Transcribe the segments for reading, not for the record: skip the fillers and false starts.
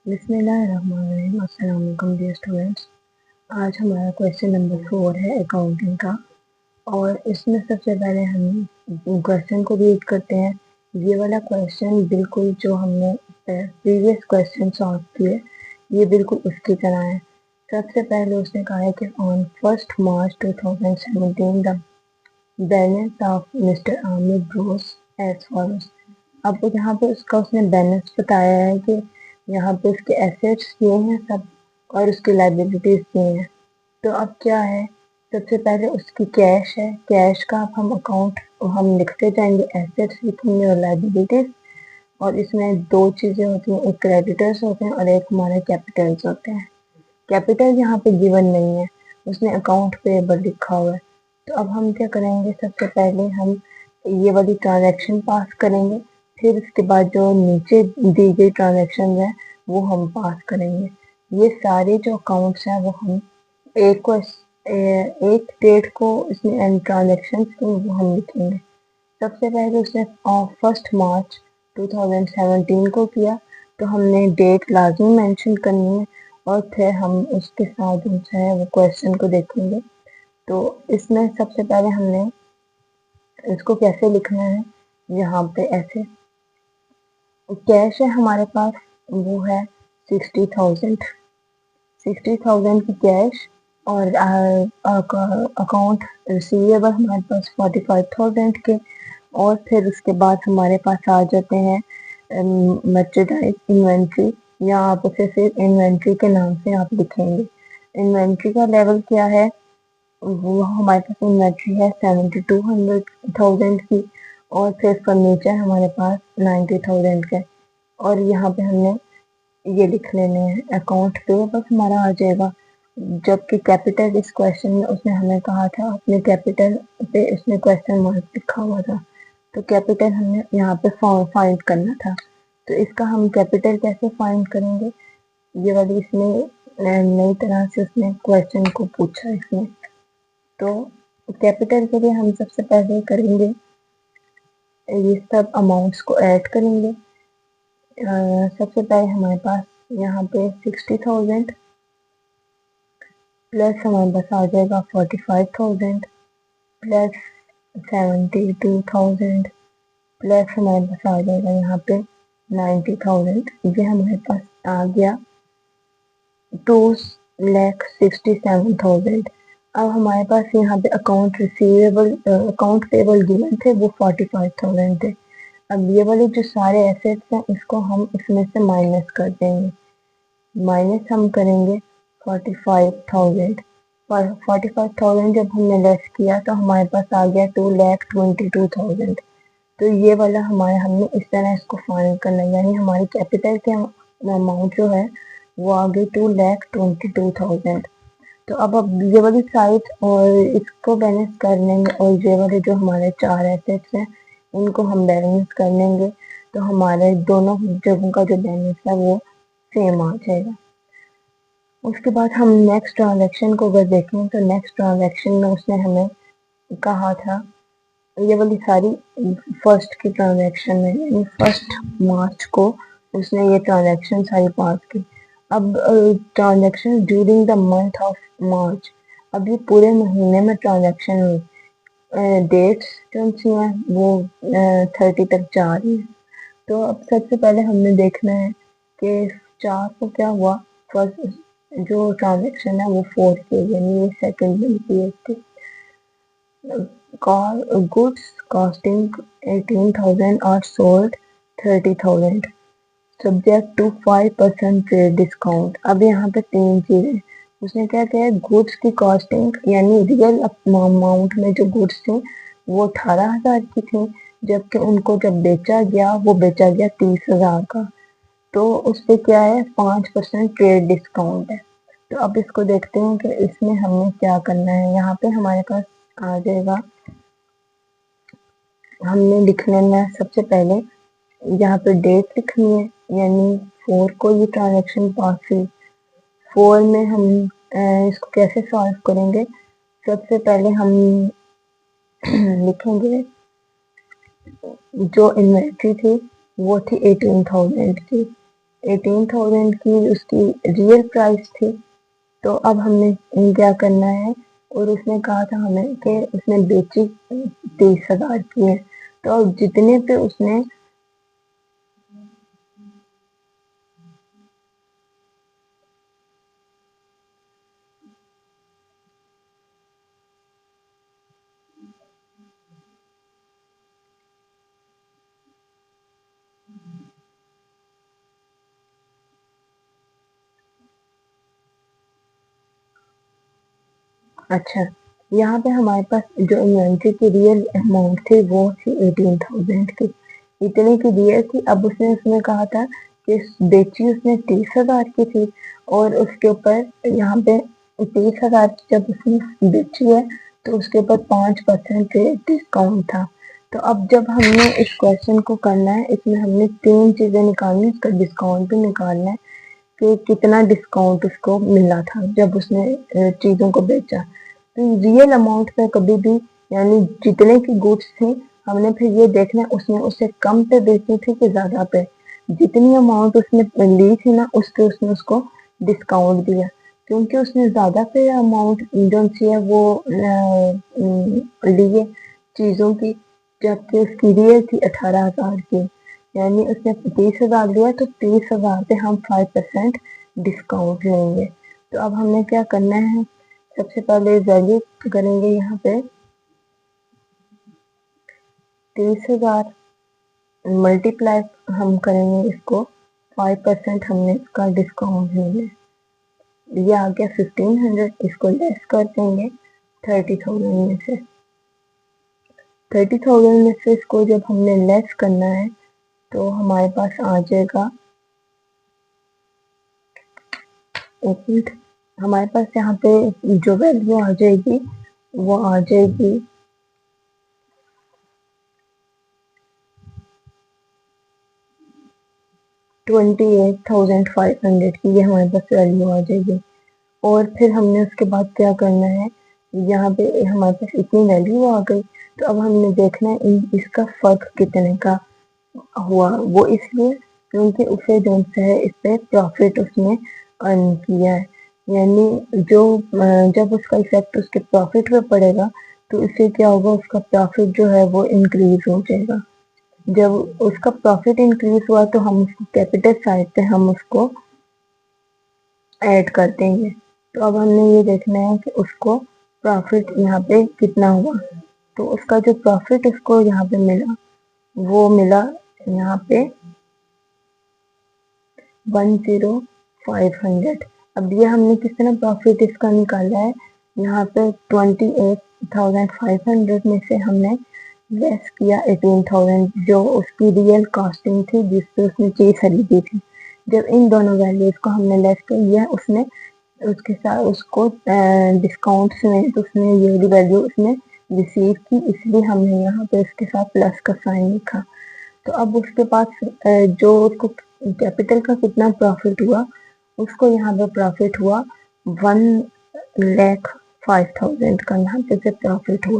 बिस्मिल्लाहिर्रहमानिर्रहीम। अस्सलाम वालेकुम डियर स्टूडेंट्स। आज हमारा क्वेश्चन नंबर 4 है अकाउंटिंग का। और इसमें सबसे पहले हम क्वेश्चन को रीड करते हैं। ये वाला क्वेश्चन बिल्कुल जो हमने प्रीवियस क्वेश्चन सॉल्व किए, ये बिल्कुल उसकी तरह है। सबसे पहले उसने कहा है कि on 1 March 2017 the balance of mister Aamir Bros as follows. अब यहाँ पे उसने बैलेंस बताया है कि यहाँ पे उसके एसेट्स ये हैं सब और उसकी लाइबिलिटीज ये हैं। तो अब क्या है, सबसे पहले उसकी कैश है। कैश का अब हम अकाउंट हम लिखते जाएंगे, एसेट्स लिखेंगे और लाइबिलिटीज। और इसमें दो चीजें होती हैं, एक क्रेडिटर्स होते हैं और एक हमारे कैपिटल्स होते हैं। कैपिटल यहाँ पे गिवन नहीं है, उसने अकाउंट पेएबल लिखा हुआ है। तो अब हम क्या करेंगे, सबसे पहले हम ये वाली ट्रांजैक्शन पास करेंगे, फिर उसके बाद जो नीचे दी गई ट्रांजैक्शन है वो हम पास करेंगे। ये सारे जो अकाउंट्स हैं वो हम एक को एक डेट को इसमें ट्रांजैक्शन को वो हम लिखेंगे। सबसे पहले उसने 1 मार्च 2017 को किया, तो हमने डेट लाजमी मेंशन करनी है और फिर हम उसके साथ जो है वो क्वेश्चन को देखेंगे। तो इसमें सबसे पहले हमने इसको कैसे लिखना है, यहाँ पे ऐसे कैश है हमारे पास, वो है 60,000 की कैश। और अकाउंट रिसीवेबल हमारे पास 45,000 के। और फिर उसके बाद हमारे पास आ जाते हैं मर्चेंडाइज इन्वेंट्री, या आप उसे सिर्फ इन्वेंट्री के नाम से आप लिखेंगे। इन्वेंट्री का लेवल क्या है, वो हमारे पास इन्वेंट्री है 72,000 की। और फिर फर्नीचर हमारे पास 90,000 का। और यहाँ पे हमने ये लिख लेने हैं अकाउंट पे, बस हमारा आ जाएगा। जबकि कैपिटल इस क्वेश्चन में उसने हमें कहा था, अपने कैपिटल पे उसने क्वेश्चन मार्क लिखा हुआ था, तो कैपिटल हमने यहाँ पे फाइंड करना था। तो इसका हम कैपिटल कैसे फाइंड करेंगे, ये वाली इसमें नई तरह से उसने क्वेश्चन को पूछा इसमें। तो कैपिटल के लिए हम सबसे पहले करेंगे, ये सब अमाउंट्स को ऐड करेंगे। सबसे पहले हमारे पास यहाँ पे 60,000 प्लस हमारे पास आ जाएगा 45,000 प्लस 72,000 प्लस हमारे पास आ जाएगा यहाँ पे 90,000। ये हमारे पास आ गया 2,67,000। अब हमारे पास यहाँ पे account receivable account payable given थे, वो 45,000 थे। अब ये वाले जो सारे एसेट्स हैं इसको हम इसमें से माइनस कर देंगे। माइनस हम करेंगे 45,000। 45,000 जब हमने लेस किया तो हमारे पास आ गया 2,22,000। तो ये वाला हमारे हमने इस तरह इसको फाइंड करना है, यानी हमारी कैपिटल के अमाउंट जो है वो आ गई 2,22,000। तो अब ये वाली साइड और इसको बैलेंस कर लेंगे, और ये वाले जो हमारे चार एसेट्स हैं इनको हम बैलेंस कर लेंगे। तो हमारे दोनों जगहों का जो बैलेंस है वो सेम आ जाएगा। उसके बाद हम नेक्स्ट ट्रांजैक्शन को अगर देखें तो नेक्स्ट ट्रांजैक्शन में उसने हमें कहा था, ये वाली सारी फर्स्ट की ट्रांजैक्शन में, यानी 1 मार्च को उसने ये ट्रांजैक्शन सारी पास की। अब transaction during the month of March, अब ये पूरे महीने में ट्रांजैक्शन हुई। डेट्स जो सी हैं वो 30 तक जा रही है। तो अब सबसे पहले हमने देखना है कि 4 को क्या हुआ, फर्स्ट जो ट्रांजैक्शन है वो 4 की, यानी ये सेकंड मंथ की थी। goods costing 18,000 are sold 30,000 subject to 5% trade discount। अब यहाँ पे तीन चीजें उसने क्या किया, गुड्स की कॉस्टिंग यानी रियल अमाउंट में जो गुड्स थे वो 18,000 की थी, जबकि उनको जब बेचा गया वो बेचा गया 30,000 का। तो उस पे क्या है, 5% ट्रेड डिस्काउंट है। तो अब इसको देखते हैं कि इसमें हमने क्या करना है। यहाँ पे हमारे पास आ जाएगा, हमने लिख लेना है सबसे पहले यहाँ पे डेट लिखनी है, यानी 4 को ये ट्रांजैक्शन पास हुई। 4 में हम इसको कैसे सॉल्व करेंगे, सबसे पहले हम लिखेंगे जो इन्वेंट्री थी वो थी 18,000 की। 18,000 की उसकी रियल प्राइस थी। तो अब हमने क्या करना है, और उसने कहा था हमें कि उसने बेची 30,000 की है। तो अब जितने पे उसने अच्छा, यहाँ पे हमारे पास जो इन्वेंट्री की रियल अमाउंट थी वो थी 18,000 की, इतने की रियल थी। अब उसने उसमें कहा था कि बेची उसने 30,000 की थी, और उसके ऊपर यहाँ पे 30,000 जब उसने बेची है तो उसके ऊपर 5% डिस्काउंट था। तो अब जब हमने इस क्वेश्चन को करना है, इसमें हमने तीन चीजें निकालनी है, इसका डिस्काउंट भी निकालना है कि कितना डिस्काउंट उसको मिला था जब उसने चीजों को बेचा। तो रियल अमाउंट पे कभी भी, यानी जितने की गुड्स थी, हमने फिर ये देखना है उसने उससे कम पे बेची थी कि ज्यादा पे। जितनी अमाउंट उसने ली थी ना, उस पे उसने उसको डिस्काउंट दिया, क्योंकि उसने ज्यादा पे अमाउंट जो सी है वो लिए चीजों की, जबकि उसकी रियल थी 18,000 की। यानी उसने 30,000 लिया तो 30,000 पे हम 5% डिस्काउंट लेंगे। तो अब हमने क्या करना है, सबसे पहले वैल्यू करेंगे यहाँ पे 30,000 मल्टीप्लाई हम करेंगे इसको 5%, हमने इसका डिस्काउंट लेंगे, ये आ गया 1500। इसको लेस कर देंगे 30,000 में से। 30,000 में से इसको जब हमने लेस करना है तो हमारे पास आ जाएगा, एक मिनट, हमारे पास यहाँ पे जो वैल्यू आ जाएगी वो आ जाएगी 28,500 की, ये हमारे पास वैल्यू आ जाएगी। और फिर हमने उसके बाद क्या करना है, यहाँ पे हमारे पास इतनी वैल्यू आ गई। तो अब हमने देखना है इसका फर्क कितने का हुआ। वो इसलिए क्योंकि उसे जो है इस पे प्रॉफिट उसने अर्न किया है, यानी जो जब उसका इफेक्ट उसके प्रॉफिट पे पड़ेगा तो इससे क्या होगा, उसका प्रॉफिट जो है वो इंक्रीज हो जाएगा। जब उसका प्रॉफिट इंक्रीज हुआ तो हम उसको कैपिटल साइड पे हम उसको ऐड कर देंगे। तो अब हमने ये देखना है कि उसको प्रॉफिट यहाँ पे कितना हुआ। तो उसका जो प्रॉफिट उसको यहाँ पे मिला वो मिला यहाँ पे 10,500। अब ये हमने किस तरह प्रॉफिट इसका निकाला है, यहाँ पे 28,500 में से हमने लेस किया 18,000 जो उसकी रियल कॉस्टिंग थी जिससे उसने चीज खरीदी थी। जब इन दोनों वैल्यूज को हमने लेस कर लिया, उसने उसके साथ उसको डिस्काउंट में तो उसने ये वाली वैल्यू उसने रिसीव की, इसलिए हमने यहाँ पे उसके साथ प्लस का साइन लिखा। तो अब उसके पास जो उसको कैपिटल का कितना प्रॉफिट हुआ, उसको यहाँ पे प्रॉफिट हुआ 1,05,000 का यहाँ पे से प्रॉफिट हुआ।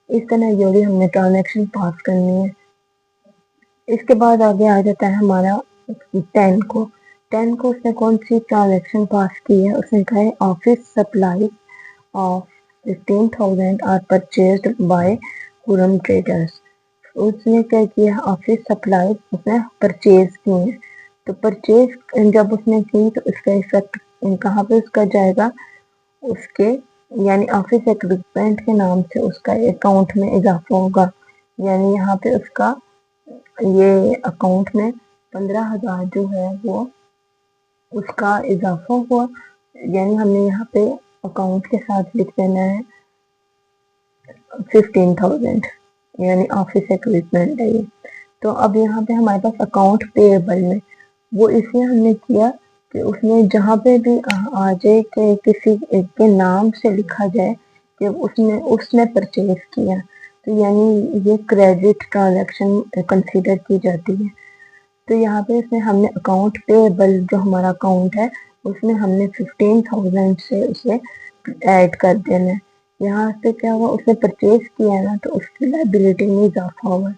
इस तरह जो भी हमने ट्रांजेक्शन पास करनी है। इसके बाद आगे आ जाता है हमारा 10 को उसने कौन सी ट्रांजेक्शन पास की है, उसने कहा है office supply of 15,000 are purchased by हुरम ट्रेडर्स। उसने क्या किया, ऑफिस सप्लाई उसने परचेज की है। तो परचेज जब उसने की तो इसका इफेक्ट कहाँ पे उसका जाएगा, उसके यानी ऑफिस इक्विपमेंट के नाम से उसका अकाउंट में इजाफा होगा। यानी यहाँ पे उसका ये अकाउंट में 15,000 जो है वो उसका इजाफा हुआ। यानी हमने यहाँ पे अकाउंट के साथ लिख देना है 15,000, यानी ऑफिस इक्विपमेंट है ये। तो अब यहाँ पे हमारे पास अकाउंट पेएबल में वो इसलिए हमने किया कि उसने जहाँ पे भी आ जाए कि किसी एक के नाम से लिखा जाए कि उसने उसने परचेज किया, तो यानी ये क्रेडिट ट्रांजैक्शन कंसीडर की जाती है। तो यहाँ पे इसमें हमने अकाउंट पेएबल जो हमारा अकाउंट है उसमें हमने 15,000 से उसे ऐड कर देना है। यहाँ से क्या हुआ, उसने परचेज किया ना तो उसकी लाइबिलिटी में इजाफा हुआ।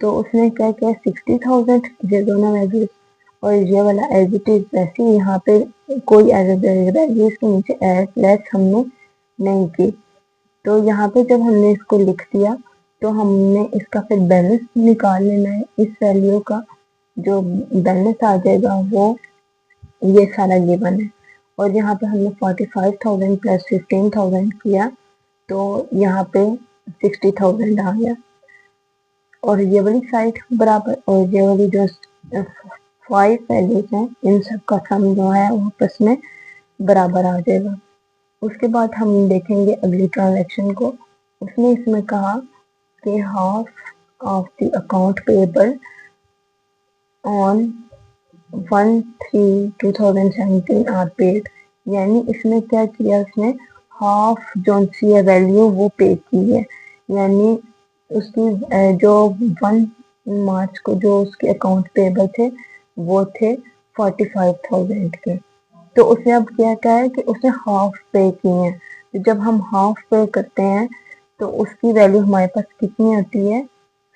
तो उसने क्या किया 60,000 ये दोनों वैल्यूज, और ये वाला एज इट इज वैसे ही यहाँ पे कोई वैल्यू इसके नीचे एड लेस हमने नहीं की। तो यहाँ पे जब हमने इसको लिख दिया तो हमने इसका फिर बैलेंस निकाल लेना है। इस वैल्यू का जो बैलेंस आ जाएगा वो ये सारा गिवन है। और यहाँ पे हमने 45,000 प्लस 15,000 किया तो यहाँ पे 60,000 आ गया। और ये वाली साइड बराबर, और ये वाली जो 5 वैल्यूज हैं इन सब का सम जो है वो आपस में बराबर आ जाएगा। उसके बाद हम देखेंगे अगली ट्रांजैक्शन को। उसने इसमें कहा कि half of the account payable on 1/3/2017 are paid. यानी इसमें क्या किया, उसने हाफ जो सी है वैल्यू वो पे की है। यानी उसकी जो 1 मार्च को जो उसके अकाउंट पेएबल थे वो थे 45,000 के। तो उसने अब क्या है कि उसने हाफ पे किए हैं। तो जब हम हाफ पे करते हैं तो उसकी वैल्यू हमारे पास कितनी आती है,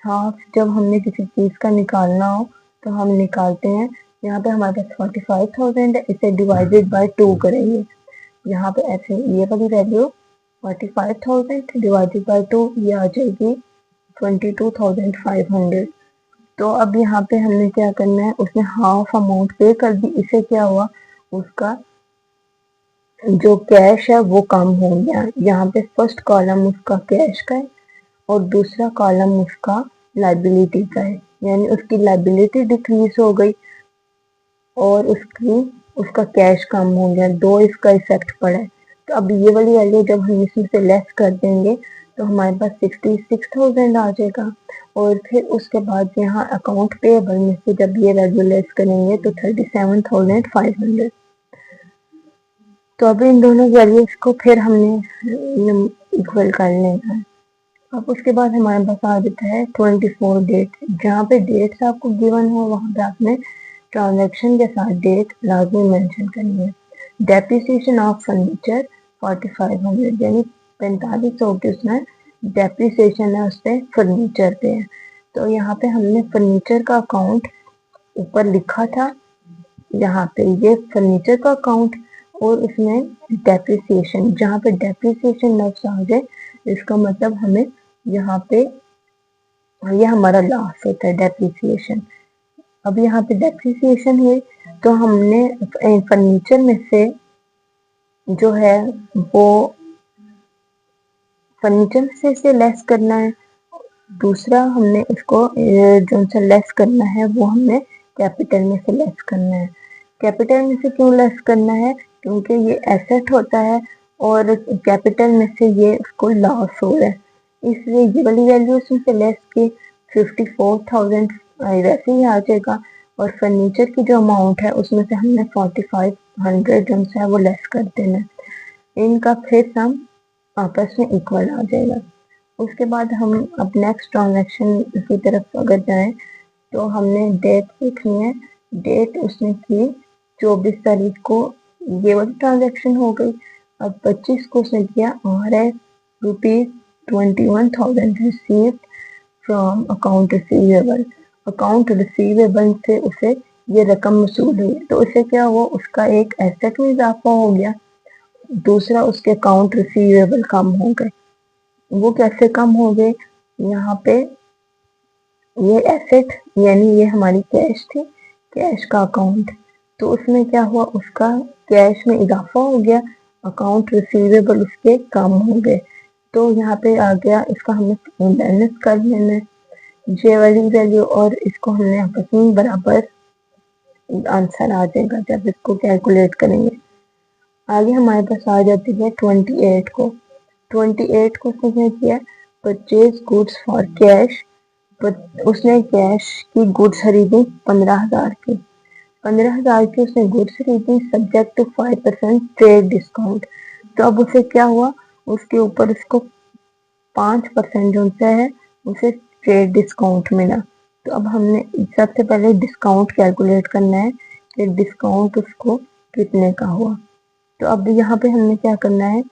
हाफ जब हमने किसी चीज का निकालना हो तो हम निकालते हैं। यहाँ पे हमारे पास 45,000 है, इसे डिवाइडेड बाय 2 करेंगे। यहाँ पे ऐसे ये वाली वैल्यू 45,000 डिवाइडेड बाय 2 ये आ जाएगी 22,500। तो अब यहाँ पे हमने क्या करना है, उसने हाफ अमाउंट पे कर दी। इससे क्या हुआ, उसका जो कैश है वो कम हो गया। यहाँ पे फर्स्ट कॉलम उसका कैश का है और दूसरा कॉलम उसका लाइबिलिटी का है। यानी उसकी लाइबिलिटी डिक्रीज हो गई और उसका कैश कम हो गया। दो इसका इफेक्ट पड़ा है। तो अब ये वाली वैल्यू जब हम इसमें से लेस कर देंगे तो हमारे पास 66,000 आ जाएगा। और फिर उसके बाद यहाँ अकाउंट पेएबल में से जब ये वैल्यू लेस करेंगे तो 37,500। तो अभी इन दोनों वैल्यूज को फिर हमने इक्वल कर लेना है। अब उसके बाद हमारे पास आ जाता है 24 डेट। जहाँ पे डेट्स आपको गिवन हो वहाँ पे आपने ट्रांजैक्शन के साथ डेट लाजमी मेंशन करनी है। डेप्रिसिएशन ऑफ फर्नीचर 4500, यानी 4500 की उसमें डेप्रिसिएशन है उस पर फर्नीचर पे है। तो यहाँ पे हमने फर्नीचर का अकाउंट ऊपर लिखा था, यहाँ पे ये फर्नीचर का अकाउंट और इसमें डेप्रिसिएशन। जहाँ पे डेप्रिसिएशन लफ्ज आ जाए इसका मतलब हमें यहाँ पे ये हमारा लॉस होता है डेप्रिसिएशन। अब यहाँ पे डेप्रिसिएशन हुई तो हमने फर्नीचर में से जो है वो फर्नीचर से इसे लेस करना है। दूसरा हमने इसको जो सा लेस करना है वो हमने कैपिटल में से लेस करना है। कैपिटल में से क्यों लेस करना है, क्योंकि ये एसेट होता है और कैपिटल में से ये उसको लॉस हो रहा है, इसलिए ये वाली वैल्यू उसमें से लेस की 54,000 वैसे ही आ जाएगा। और फर्नीचर की जो अमाउंट है उसमें से हमने 4500 जो है वो लेस कर देना है। इनका फिर सम आपस में इक्वल आ जाएगा। उसके बाद हम अब नेक्स्ट ट्रांजैक्शन की तरफ अगर जाएं तो हमने डेट देखनी है। डेट उसने की 24 तारीख को, ये वाली ट्रांजैक्शन हो गई। अब 25 को उसने किया ₹21,000 received from account receivable. Account receivable से उसे ये रकम वसूल हुई। तो उससे क्या हुआ, उसका एक एसेट में इजाफा हो गया, दूसरा उसके अकाउंट रिसीवेबल कम हो गए। वो कैसे कम हो गए, यहाँ पे ये एसेट यानी ये हमारी कैश थी, कैश का अकाउंट, तो उसमें क्या हुआ, उसका कैश में इजाफा हो गया, अकाउंट रिसीवेबल उसके कम हो गए। तो यहाँ पे आ गया, इसका हमने बैलेंस कर लेना है जे वाली वैल्यू, और इसको हमने आपस में बराबर आंसर आ जाएगा जब इसको कैलकुलेट करेंगे। आगे हमारे पास आ जाती है 28 को। 28 को उसने किया परचेज गुड्स फॉर कैश। उसने कैश की गुड्स खरीदी 15,000 की। 15,000 की उसने गुड्स खरीदी सब्जेक्ट टू 5% ट्रेड डिस्काउंट। तो अब उसे क्या हुआ, उसके ऊपर उसको 5% जो है उसे ट्रेड डिस्काउंट मिला। तो अब हमने सबसे पहले डिस्काउंट कैलकुलेट करना है कि डिस्काउंट उसको कितने का हुआ। तो अब यहाँ पे हमने क्या करना है,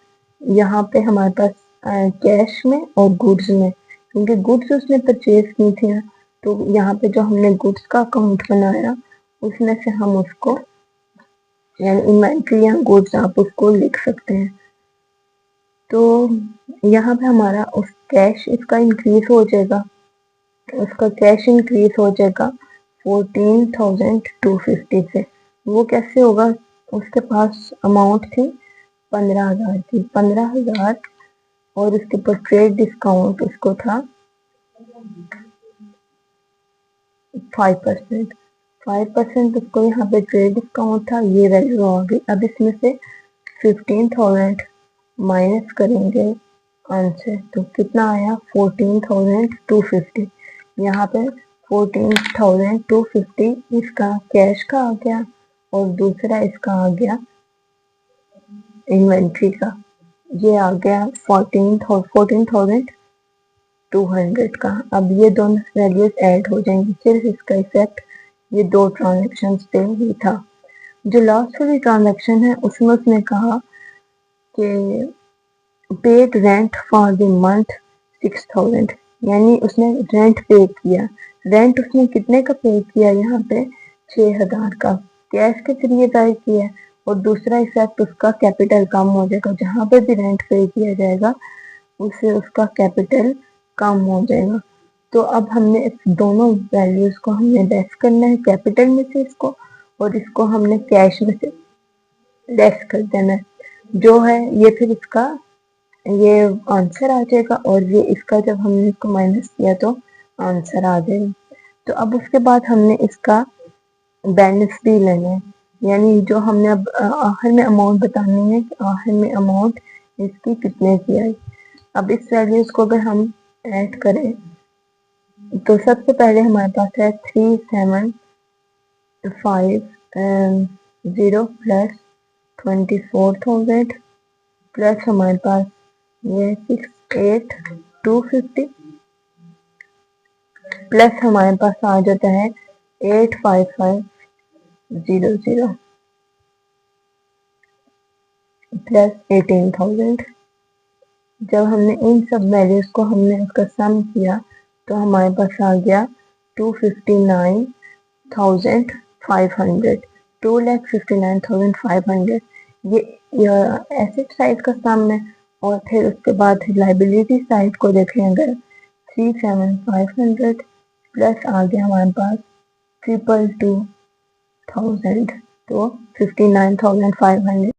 यहाँ पे हमारे पास कैश में और गुड्स में, क्योंकि गुड्स उसने परचेज की थी ना, तो यहाँ पे जो हमने गुड्स का अकाउंट बनाया उसमें से हम उसको यानी इन्वेंट्री या गुड्स आप उसको लिख सकते हैं। तो यहाँ पे हमारा उस कैश इसका इंक्रीज हो जाएगा, उसका कैश इंक्रीज हो जाएगा 14,250 से। वो कैसे होगा, उसके पास अमाउंट थी 15,000 की, 15,000 और उसके ऊपर ट्रेड डिस्काउंट उसको था 5%। 5% उसको यहाँ पे ट्रेड डिस्काउंट था, ये वैल्यू आ गई। अब इसमें से 15,000 माइनस करेंगे आंसर, तो कितना आया 14,250। यहाँ पे 14,250 इसका कैश का आ गया और दूसरा इसका आ गया इन्वेंट्री का, ये आ गया 14,200 का। अब ये दोनों वैल्यूज ऐड हो जाएंगी, सिर्फ इसका इफेक्ट ये दो ट्रांजेक्शन पे ही था। जो लास्ट वाली ट्रांजेक्शन है उसमें उसने कहा कि paid rent for the month 6,000, यानी उसने रेंट पे किया। रेंट उसने कितने का पे किया, यहाँ पे 6,000 का कैश के जरिए पे किया। और दूसरा इफेक्ट उसका कैपिटल कम हो जाएगा, जहाँ पे भी रेंट पे किया जाएगा उससे उसका कैपिटल कम हो जाएगा। तो अब हमने इस दोनों वैल्यूज को हमने लेस करना है, कैपिटल में से इसको, और इसको हमने कैश में से लेस कर देना है। जो है ये फिर इसका ये आंसर आ जाएगा, और ये इसका जब हमने इसको माइनस किया तो आंसर आ जाएगा। तो अब उसके बाद हमने इसका बैलेंस भी लेना है, यानी जो हमने अब आखिर में अमाउंट बतानी है कि आखिर में अमाउंट इसकी कितने की आई। अब इस वैल्यूज को अगर हम ऐड करें तो सबसे पहले हमारे पास है 3,750 प्लस 24,000 प्लस हमारे पास ये 68,250 प्लस हमारे पास आ जाता है 855,000 प्लस 18,000। जब हमने इन सब वैल्यूज को हमने इसका सम किया तो हमारे पास आ गया 259,500, 2,59,500। ये एसेट साइड का सम है। और फिर उसके बाद लाइबिलिटी साइड को देखें अगर 3,750 प्लस आ गया हमारे पास 222,000, तो 59,500